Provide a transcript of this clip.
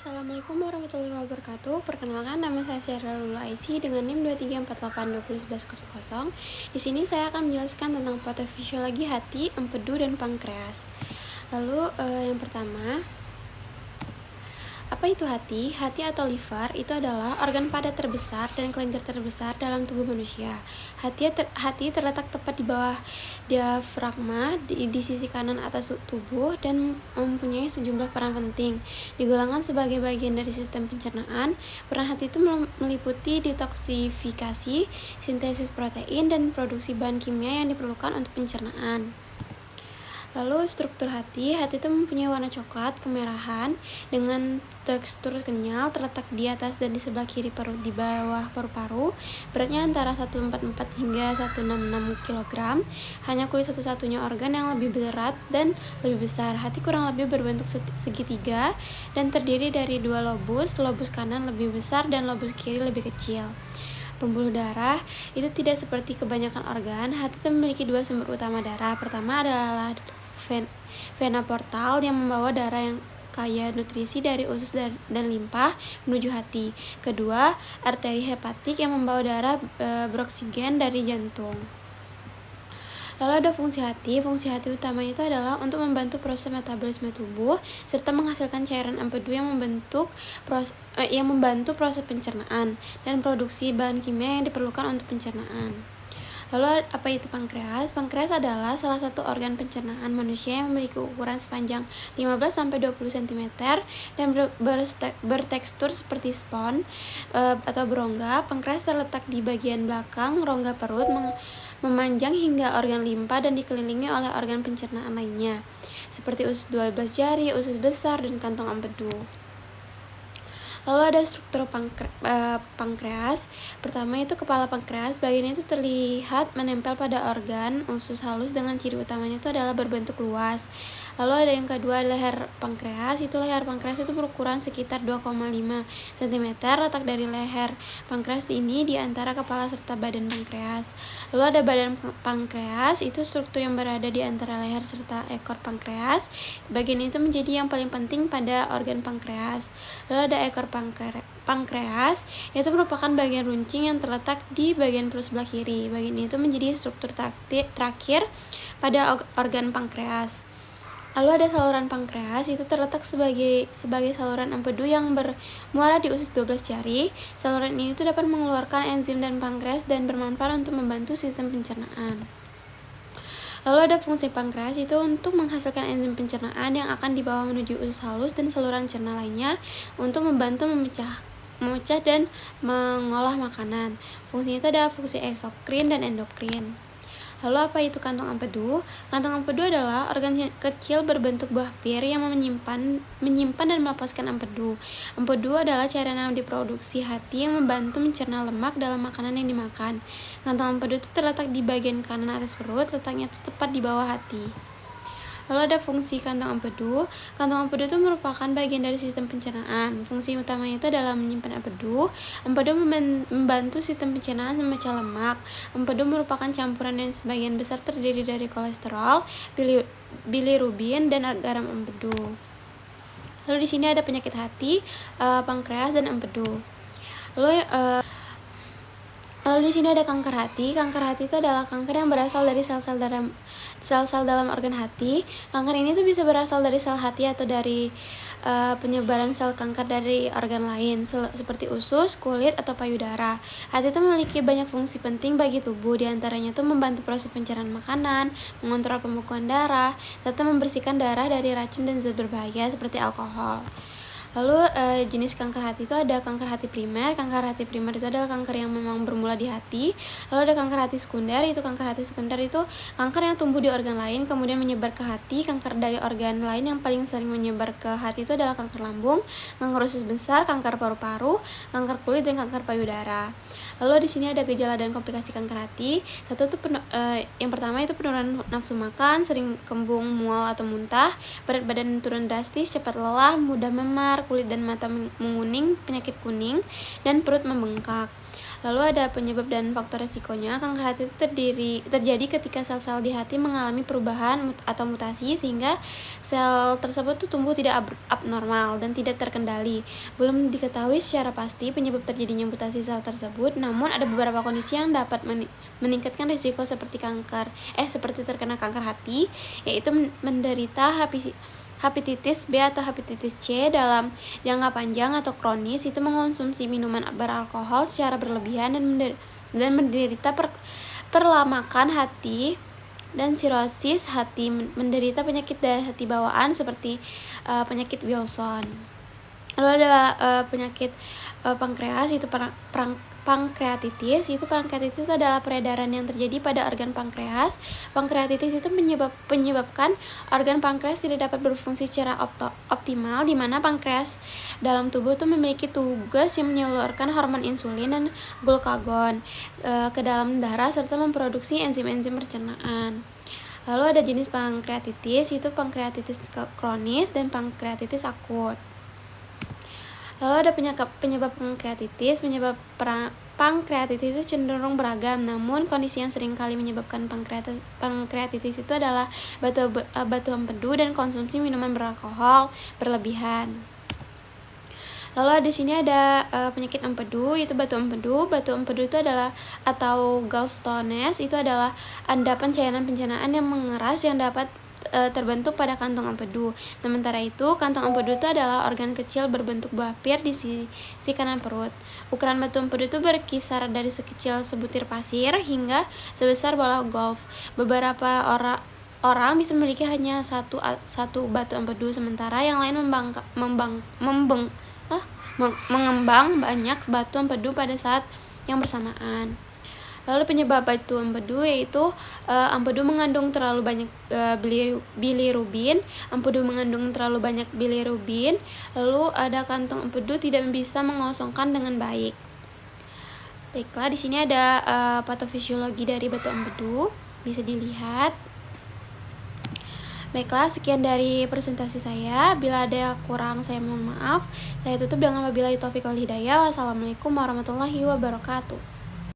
Assalamualaikum warahmatullahi wabarakatuh. Perkenalkan, nama saya Syara Lula Aisy dengan NIM 234821100. Di sini saya akan menjelaskan tentang patofisiologi hati, empedu, dan pankreas. Lalu yang pertama, apa itu hati? Hati atau liver itu adalah organ padat terbesar dan kelenjar terbesar dalam tubuh manusia. Hati terletak tepat di bawah diafragma di sisi kanan atas tubuh dan mempunyai sejumlah peran penting. Digolongkan sebagai bagian dari sistem pencernaan, peran hati itu meliputi detoksifikasi, sintesis protein, dan produksi bahan kimia yang diperlukan untuk pencernaan. Lalu struktur hati itu mempunyai warna coklat kemerahan dengan tekstur kenyal, terletak di atas dan di sebelah kiri di bawah paru-paru. Beratnya antara 144 hingga 166 kg. Hanya kulit satu-satunya organ yang lebih berat dan lebih besar. Hati kurang lebih berbentuk segitiga dan terdiri dari dua lobus kanan lebih besar dan lobus kiri lebih kecil. Pembuluh darah itu tidak seperti kebanyakan organ. Hati itu memiliki dua sumber utama darah. Pertama adalah vena portal yang membawa darah yang kaya nutrisi dari usus dan limpa menuju hati. Kedua, arteri hepatik yang membawa darah beroksigen dari jantung. Lalu ada fungsi hati. Fungsi hati utamanya itu adalah untuk membantu proses metabolisme tubuh serta menghasilkan cairan empedu yang membantu proses pencernaan dan produksi bahan kimia yang diperlukan untuk pencernaan. Lalu apa itu pankreas? Pankreas adalah salah satu organ pencernaan manusia yang memiliki ukuran sepanjang 15-20 cm dan bertekstur seperti spons atau berongga. Pankreas terletak di bagian belakang rongga perut, memanjang hingga organ limpa dan dikelilingi oleh organ pencernaan lainnya seperti usus 12 jari, usus besar, dan kantong empedu. Lalu ada struktur pankreas. Pertama itu kepala pankreas. Bagian itu terlihat menempel pada organ usus halus dengan ciri utamanya itu adalah berbentuk luas. Lalu ada yang kedua, leher pankreas. Leher pankreas itu berukuran sekitar 2,5 cm. Letak dari leher pankreas ini di antara kepala serta badan pankreas. Lalu ada badan pankreas. Itu struktur yang berada di antara leher serta ekor pankreas. Bagian itu menjadi yang paling penting pada organ pankreas. Lalu ada ekor pankreas, itu merupakan bagian runcing yang terletak di bagian perut sebelah kiri. Bagian itu menjadi struktur terakhir pada organ pankreas. Lalu ada saluran pankreas, itu terletak sebagai saluran empedu yang bermuara di usus 12 jari. Saluran ini itu dapat mengeluarkan enzim dan pankreas dan bermanfaat untuk membantu sistem pencernaan. Lalu ada fungsi pankreas itu untuk menghasilkan enzim pencernaan yang akan dibawa menuju usus halus dan saluran cerna lainnya untuk membantu memecah dan mengolah makanan. Fungsinya itu ada fungsi eksokrin dan endokrin. Lalu apa itu kantong empedu? Kantong empedu adalah organ kecil berbentuk buah pir yang menyimpan dan melepaskan empedu. Empedu adalah cairan yang diproduksi hati yang membantu mencerna lemak dalam makanan yang dimakan. Kantong empedu itu terletak di bagian kanan atas perut, letaknya itu tepat di bawah hati. Lalu ada fungsi kantong empedu. Kantong empedu itu merupakan bagian dari sistem pencernaan. Fungsi utamanya itu adalah menyimpan empedu. Empedu membantu sistem pencernaan memecah lemak. Empedu merupakan campuran yang sebagian besar terdiri dari kolesterol, bilirubin, dan garam empedu. Lalu di sini ada penyakit hati, pankreas, dan empedu. Lalu di sini ada kanker hati. Kanker hati itu adalah kanker yang berasal dari sel-sel dalam organ hati. Kanker ini tuh bisa berasal dari sel hati atau dari penyebaran sel kanker dari organ lain seperti usus, kulit, atau payudara. Hati itu memiliki banyak fungsi penting bagi tubuh. Di antaranya itu membantu proses pencernaan makanan, mengontrol pembekuan darah, serta membersihkan darah dari racun dan zat berbahaya seperti alkohol. Lalu jenis kanker hati itu ada kanker hati primer. Kanker hati primer itu adalah kanker yang memang bermula di hati. Lalu ada kanker hati sekunder. Kanker hati sekunder itu kanker yang tumbuh di organ lain kemudian menyebar ke hati. Kanker dari organ lain yang paling sering menyebar ke hati itu adalah kanker lambung, kanker usus besar, kanker paru-paru, kanker kulit, dan kanker payudara. Lalu di sini ada gejala dan komplikasi kanker hati. Yang pertama itu penurunan nafsu makan, sering kembung, mual atau muntah, berat badan turun drastis, cepat lelah, mudah memar, kulit dan mata menguning, penyakit kuning, dan perut membengkak. Lalu ada penyebab dan faktor resikonya. Kanker hati itu terjadi ketika sel-sel di hati mengalami perubahan atau mutasi sehingga sel tersebut tuh tumbuh tidak abnormal dan tidak terkendali. Belum diketahui secara pasti penyebab terjadinya mutasi sel tersebut, namun ada beberapa kondisi yang dapat meningkatkan risiko seperti seperti terkena kanker hati, yaitu menderita hepatitis B atau hepatitis C dalam jangka panjang atau kronis, itu mengonsumsi minuman beralkohol secara berlebihan dan menderita perlamakan hati, dan sirosis hati, menderita penyakit hati bawaan seperti penyakit Wilson. Lalu ada penyakit pankreas, itu pankreatitis. Pankreatitis adalah peredaran yang terjadi pada organ pankreas. Pankreatitis itu menyebabkan organ pankreas tidak dapat berfungsi secara optimal, di mana pankreas dalam tubuh itu memiliki tugas yang menyalurkan hormon insulin dan glukagon ke dalam darah serta memproduksi enzim-enzim pencernaan. Lalu ada jenis pankreatitis, itu pankreatitis kronis dan pankreatitis akut. Lalu ada penyebab pankreatitis. Penyebab pankreatitis itu cenderung beragam, namun kondisi yang sering kali menyebabkan pankreatitis itu adalah batu empedu dan konsumsi minuman beralkohol berlebihan. Lalu di sini ada penyakit empedu, itu batu empedu. Batu empedu itu adalah, atau gallstones, itu adalah endapan cairan pencernaan yang mengeras yang dapat terbentuk pada kantong empedu. Sementara itu, kantong empedu itu adalah organ kecil berbentuk buah pir di sisi kanan perut. Ukuran batu empedu itu berkisar dari sekecil sebutir pasir hingga sebesar bola golf. Beberapa orang bisa memiliki hanya satu batu empedu, sementara yang lain mengembang banyak batu empedu pada saat yang bersamaan. Lalu penyebab batu empedu yaitu empedu mengandung terlalu banyak bilirubin. Empedu mengandung terlalu banyak bilirubin. Lalu ada kantong empedu tidak bisa mengosongkan dengan baik. Baiklah, di sini ada patofisiologi dari batu empedu, bisa dilihat. Baiklah, sekian dari presentasi saya. Bila ada kurang, saya mohon maaf. Saya tutup dengan wabillahi taufiq wal hidayah. Wassalamualaikum warahmatullahi wabarakatuh.